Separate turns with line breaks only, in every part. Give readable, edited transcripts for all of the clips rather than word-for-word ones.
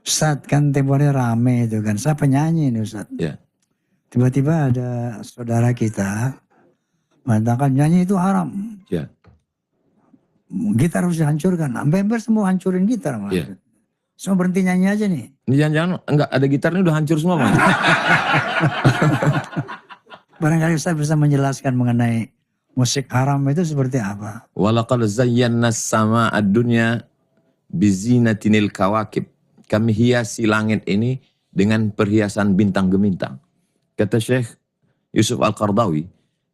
Ustadz kan tempornya rame itu kan, saya penyanyi nih Ustadz.
Ya.
Tiba-tiba ada saudara kita mengatakan nyanyi itu haram.
Ya.
Gitar harus dihancurkan. Sampai semua hancurin gitar malah.
Ya.
Semua berhenti nyanyi aja nih.
Ini jangan-jangan enggak ada gitarnya udah hancur semua Bang.
Barangkali Ustadz bisa menjelaskan mengenai musik haram itu seperti apa?
Walaqad zayyana as-samaa'a ad-dunya bizinatinil kawakib. Kami hiasi langit ini dengan perhiasan bintang gemintang. Kata Syekh Yusuf Al-Qardawi,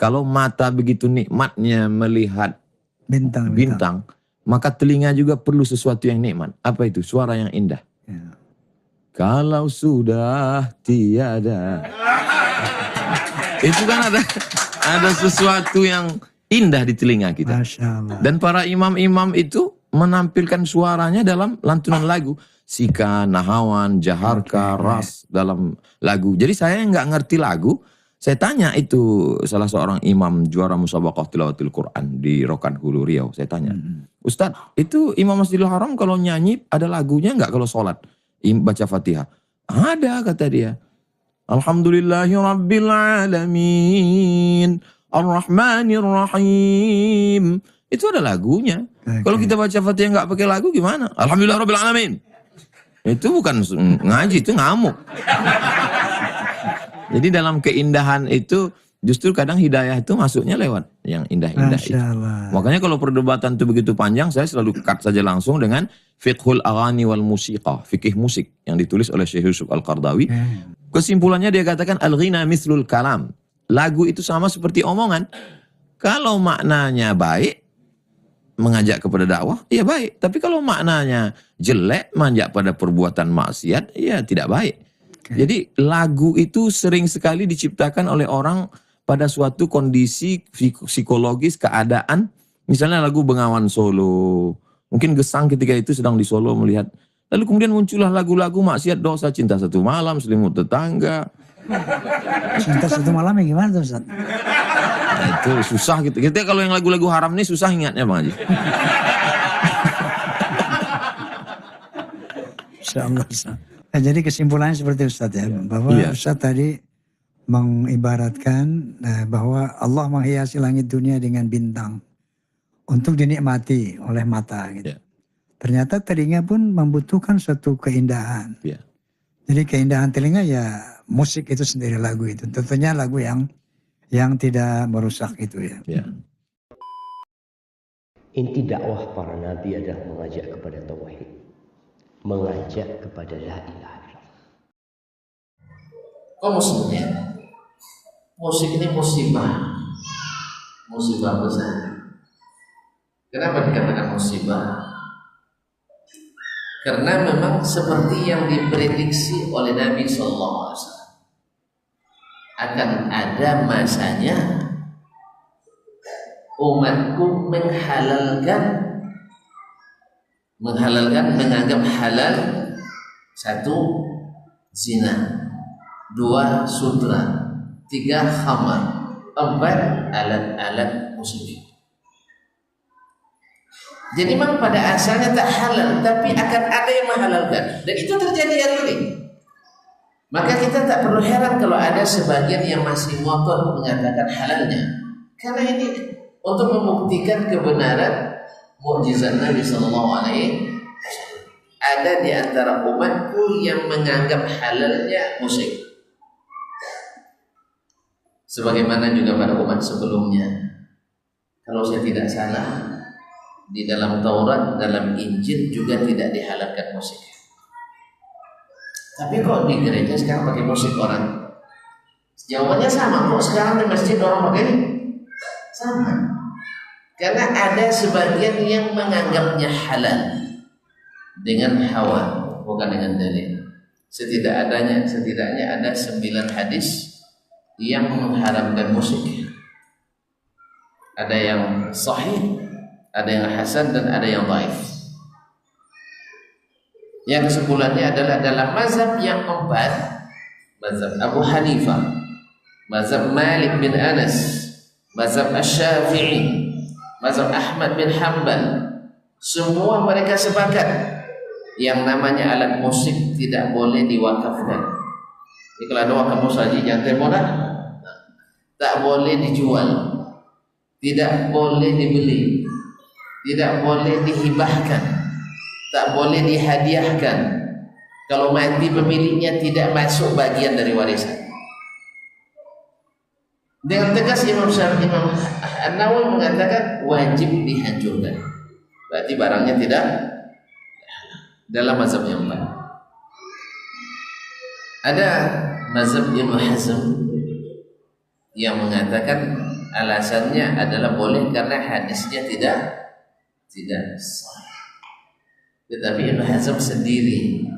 kalau mata begitu nikmatnya melihat bintang, maka telinga juga perlu sesuatu yang nikmat. Apa itu? Suara yang indah.
Ya.
Kalau sudah tiada. Itu kan ada sesuatu yang indah di telinga kita.
Masya Allah.
Dan para imam-imam itu menampilkan suaranya dalam lantunan lagu. Sika, Nahawan, Jaharka, Ras dalam lagu. Jadi saya nggak ngerti lagu. Saya tanya itu salah seorang imam juara musabaqah tilawatil Quran di Rokan Hulu Riau. Saya tanya, Ustadz itu Imam Masjidil Haram kalau nyanyi ada lagunya nggak kalau sholat? Baca Fatihah. Ada kata dia. Alhamdulillahi Rabbil Alamin. Ar-Rahmanir Rahim. Itu ada lagunya. Kalau kita baca Fatihah nggak pakai lagu gimana? Alhamdulillah Rabbil Alamin. Itu bukan ngaji, itu ngamuk. Jadi dalam keindahan itu justru kadang hidayah itu masuknya lewat yang indah-indah itu. Makanya kalau perdebatan itu begitu panjang, saya selalu cut saja langsung dengan Fiqhul Aghani wal Musiqa, fikih musik yang ditulis oleh Syekh Yusuf Al-Qardawi. Kesimpulannya dia katakan al-ghina mithlul kalam. Lagu itu sama seperti omongan. Kalau maknanya baik, mengajak kepada dakwah, ya baik. Tapi kalau maknanya jelek, mengajak pada perbuatan maksiat, ya tidak baik. Jadi lagu itu sering sekali diciptakan oleh orang pada suatu kondisi psikologis, keadaan. Misalnya lagu Bengawan Solo. Mungkin Gesang ketika itu sedang di Solo melihat. Lalu kemudian muncullah lagu-lagu maksiat, dosa, cinta satu malam, selimut tetangga.
Cinta satu malam yang gimana tuh Ustaz?
Nah, itu susah gitu. Kita kalau yang lagu-lagu haram ini susah ingatnya Bang Haji.
Insyaallah Ustaz. Nah, jadi kesimpulannya seperti Ustaz ya, bahwa Ustaz tadi mengibaratkan bahwa Allah menghiasi langit dunia dengan bintang untuk dinikmati oleh mata gitu. Ternyata telinga pun membutuhkan suatu keindahan. Jadi keindahan telinga ya musik itu sendiri, lagu itu. Tentunya lagu yang tidak merusak itu ya.
Inti dakwah para nabi adalah mengajak kepada tauhid, mengajak kepada la ilaha illallah.
Kok musibahnya? Musik ini musibah besar. Kenapa dikatakan musibah? Karena memang seperti yang diprediksi oleh Nabi SAW, akan ada masanya umatku menganggap halal, satu zina, dua sutra, tiga khamar, empat alat-alat musik. Jadi memang pada asalnya tak halal, tapi akan ada yang menghalalkan, dan itu terjadi hari ini. Maka kita tak perlu heran kalau ada sebagian yang masih ngotot mengatakan halalnya, karena ini untuk membuktikan kebenaran mukjizat Nabi Sallallahu Alaihi Wasallam. Ada di antara umatku yang menganggap halalnya musik, sebagaimana juga pada umat sebelumnya. Kalau saya tidak salah, di dalam Taurat, dalam Injil juga tidak dihalalkan musik. Tapi kok di gereja sekarang pakai musik orang? Jawabannya sama, kok sekarang di masjid orang pakai sama. Karena ada sebagian yang menganggapnya halal dengan hawa, bukan dengan dalil. Setidaknya ada 9 hadis yang mengharamkan musik. Ada yang sahih, ada yang hasan, dan ada yang dhaif. Yang kesimpulannya adalah dalam mazhab yang 4, mazhab Abu Hanifah, mazhab Malik bin Anas, mazhab Asy-Syafi'i, mazhab Ahmad bin Hanbal, semua mereka sepakat yang namanya alat musik tidak boleh diwakafkan. Jadi kalau ada wakaf musaji jangan termodah, tak boleh dijual, tidak boleh dibeli, tidak boleh dihibahkan, tak boleh dihadiahkan. Kalau mati pemiliknya tidak masuk bagian dari warisan. Dengan tegas Imam An-Nawawi mengatakan wajib dihancurkan. Berarti barangnya tidak dalam mazhab yang lain. Ada mazhab Ibnu Hazm yang mengatakan alasannya adalah boleh karena hadisnya tidak sahih. Tetapi Ibnu Hazm sendiri,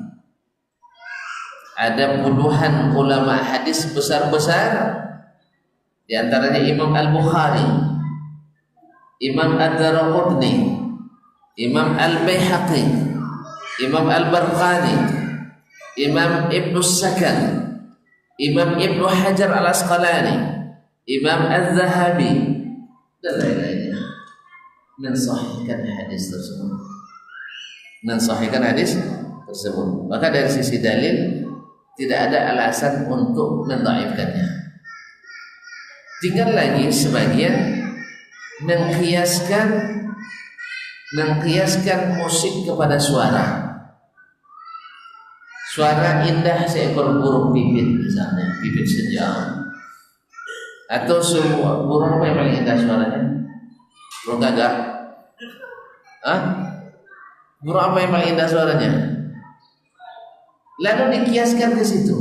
ada puluhan ulama hadis besar-besar, di antaranya Imam Al-Bukhari, Imam Ad-Daraqutni, Imam Al-Baihaqi, Imam Al-Barqani, Imam Ibnu Sakan, Imam Ibnu Hajar Al-Asqalani, Imam Az-Zahabi dan lain-lainnya mensahihkan hadis tersebut. Maka dari sisi dalil tidak ada alasan untuk mendhaifkannya. Tinggal lagi sebagian mengkiaskan musik kepada suara. Suara indah seekor burung pipit misalnya, pipit sejam. Atau semua burung apa yang paling indah suaranya? Burung gagak? Burung apa yang paling indah suaranya? Lalu dikiaskan ke situ.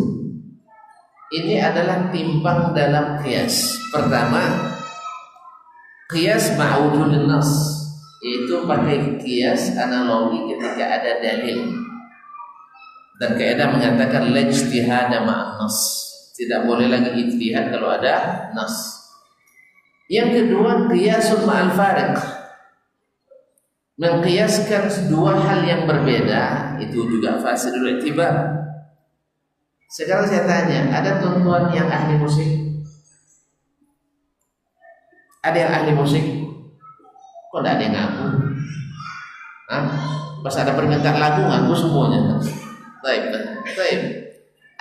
Ini adalah timpang dalam kias. Pertama, kias ma'udun nas, yaitu pakai kias analogi ketika ada dalil. Dan kaidah mengatakan la ijtihada ma'an nas, tidak boleh lagi ijtihad kalau ada nas. Yang kedua, qiyasun ma'al fariq, mengqiyaskan dua hal yang berbeda, itu juga fasidul i'tibar. Sekarang saya tanya, ada tuan-tuan yang ahli musik? Ada yang ahli musik? Kok tidak ada yang ngaku? Pas ada permintaan lagu ngaku semuanya. Baik.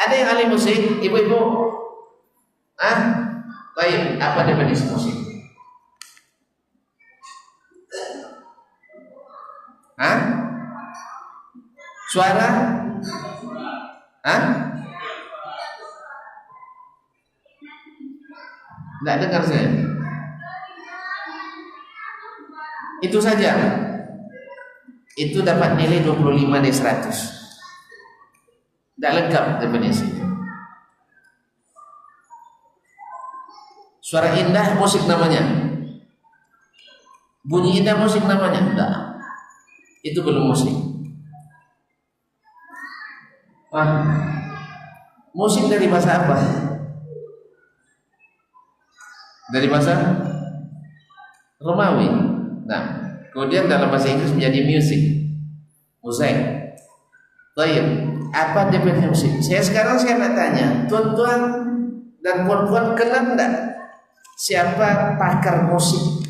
Ada yang ahli musik, ibu-ibu? Baik, apa definisi musik? Suara? Tidak dengar saya. Itu saja. Itu dapat nilai 25 dari 100. Tidak lengkap definisi. Suara indah musik namanya. Bunyi indah musik namanya. Tidak. Itu belum musik. Musik dari bahasa apa? Dari bahasa Romawi. Nah, kemudian dalam bahasa Inggris menjadi music. Baik. Apa definisi musik? Sekarang saya nak tanya, tuan-tuan dan puan-puan kenal enggak siapa pakar musik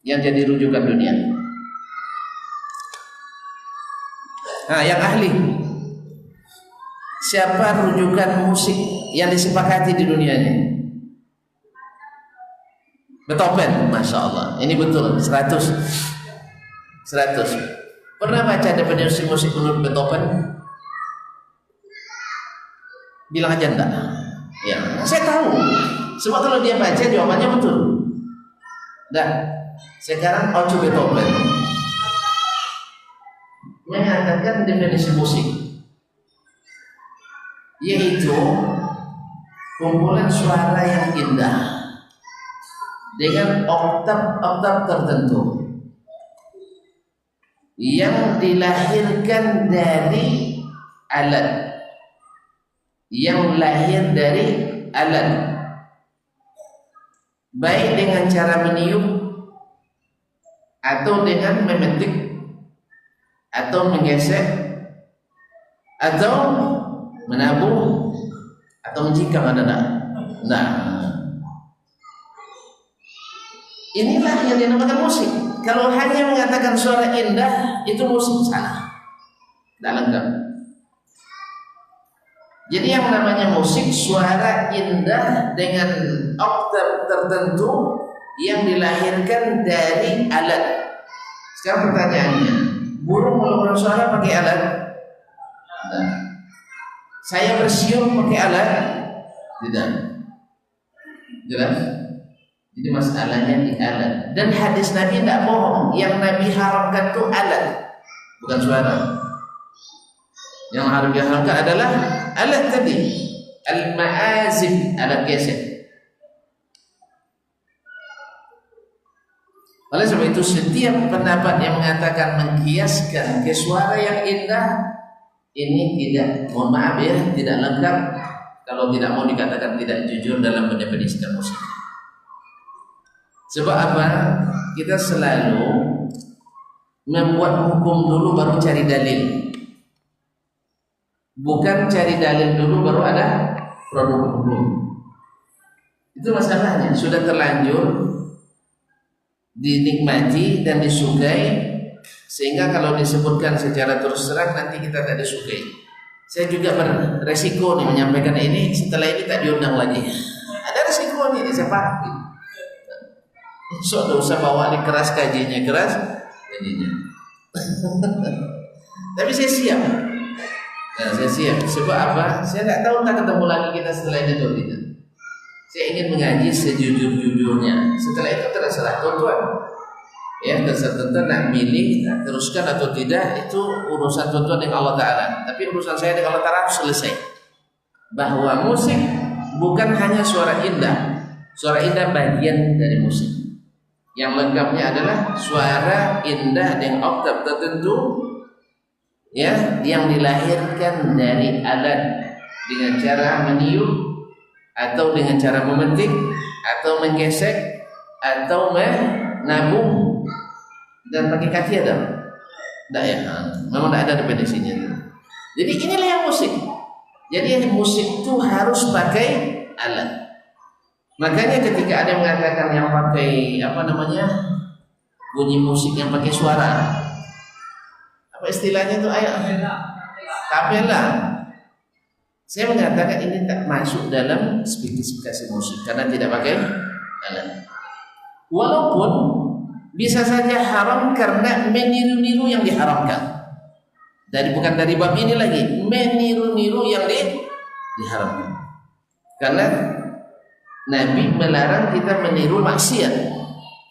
yang jadi rujukan dunia? Yang ahli. Siapa rujukan musik yang disepakati di dunianya? Beethoven, Masya Allah. Ini betul, 100. Pernah baca definisi musik menurut Beethoven? Bilang aja enggak. Ya, saya tahu. Sebab kalau dia baca jawabannya betul. Enggak. Sekarang Ocho Beethoven mengatakan definisi musik, yaitu kumpulan suara yang indah dengan oktav tertentu yang dilahirkan dari alat, baik dengan cara meniup atau dengan memetik atau menggesek atau menabuh atau mencikam, ada enggak? Nah, inilah yang dinamakan musik. Kalau hanya mengatakan suara indah itu musik, salah. tidak lengkap. Jadi yang namanya musik suara indah dengan oktav tertentu yang dilahirkan dari alat. Sekarang pertanyaannya, burung mengeluarkan suara pakai alat? Tidak. Saya bersiul pakai alat? Tidak. Jelas? Jadi masalahnya di alat. Dan hadis Nabi tidak bohong. Yang Nabi haramkan itu alat, bukan suara. Yang harus diharamkan adalah alat tadi, al-ma'azif, alat gesek. Oleh sebab itu setiap pendapat yang mengatakan mengkiaskan ke suara yang indah ini tidak, mohon maaf ya, tidak lengkap. Kalau tidak mau dikatakan tidak jujur dalam mendefinisikan musik. Sebab apa? Kita selalu membuat hukum dulu baru cari dalil. Bukan cari dalil dulu baru ada produk hukum. Itu masalahnya. Sudah terlanjur dinikmati dan disukai, sehingga kalau disebutkan secara terus terang nanti kita tak disukai. Saya juga beresiko nih menyampaikan ini, setelah ini tak diundang lagi. Ada resiko nih, saya paham. So, tidak usah bawa ini keras, kajiannya keras, jadinya. Tapi saya siap. Nah, saya siap. Sebab apa? Saya tidak tahu tak ketemu lagi kita setelah ini atau tidak. Saya ingin mengaji sejujur-jujurnya. Setelah itu terserah tuan-tuan. Ya, terserah tuan-tuan nak milih, nak teruskan atau tidak, itu urusan tuan-tuan dengan Allah Ta'ala. Tapi urusan saya dengan Allah Ta'ala harus selesai. Bahwa musik bukan hanya suara indah. Suara indah bagian dari musik. Yang lengkapnya adalah suara indah dengan oktav tertentu, ya, yang dilahirkan dari alat dengan cara meniup atau dengan cara memetik atau menggesek atau menabung dan pakai kaki ada? Tidak ya, memang tidak ada definisinya. Jadi inilah yang musik. Jadi musik itu harus pakai alat. Makanya ketika ada yang mengatakan yang pakai bunyi musik yang pakai suara, apa istilahnya itu kapela. Saya mengatakan ini tak masuk dalam spesifikasi musik karena tidak pakai alat. Walaupun bisa saja haram karena meniru-niru yang diharamkan. Bukan dari bab ini lagi, meniru-niru yang diharamkan. Karena Nabi melarang kita meniru maksiat.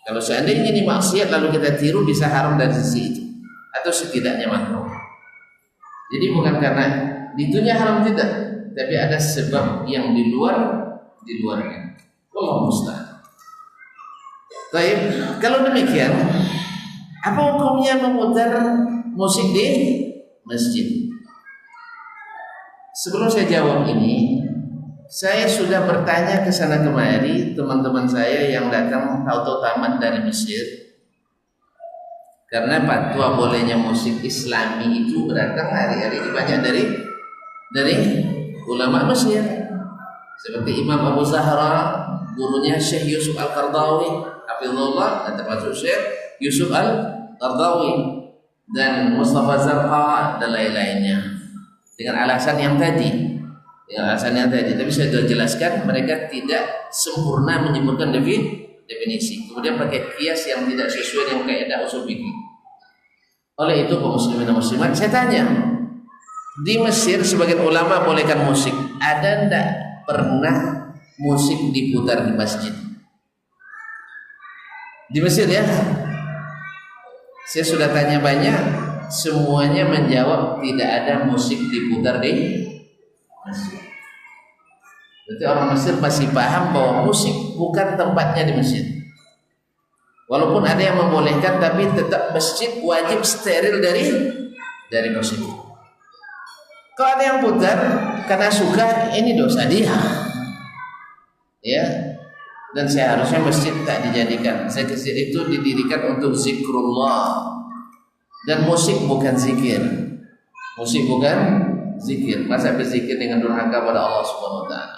Kalau seandainya ini maksiat lalu kita tiru, bisa haram dari sisi itu, atau setidaknya makruh. Jadi bukan karena ditunya haram, tidak, tapi ada sebab yang di luarnya. Allah musta'an. Baik, kalau demikian, apa hukumnya memutar musik di masjid? Sebelum saya jawab ini, saya sudah bertanya ke sana kemari teman-teman saya yang datang atau tamat dari Mesir. Karena fatwa bolehnya musik Islami itu berdatang hari-hari ini banyak dari ulama Mesir. Seperti Imam Abu Zahra, gurunya Syekh Yusuf Al-Qardawi, hafizahullah, dan termasuk Syekh Yusuf Al-Qardawi dan Mustafa Zarqa dan lain-lainnya. Dengan alasan yang tadi. Tapi saya sudah jelaskan mereka tidak sempurna menyebutkan definisi. Kemudian pakai kias yang tidak sesuai dengan kaidah usul fikih. Oleh itu kaum muslimin dan muslimat, saya tanya, di Mesir sebagian ulama bolehkan musik. Ada tidak pernah musik diputar di masjid? Di Mesir ya. Saya sudah tanya banyak, semuanya menjawab tidak ada musik diputar di masjid. Berarti orang Mesir masih paham bahwa musik bukan tempatnya di masjid. Walaupun ada yang membolehkan, tapi tetap masjid wajib steril dari musik. Kalau ada yang putar karena suka, ini dosa dia. Ya. Dan seharusnya masjid tak dijadikan. Masjid itu didirikan untuk zikrullah. Dan musik bukan zikir. Musik bukan zikir. Masa berzikir dengan durhaka pada Allah Subhanahu wa taala?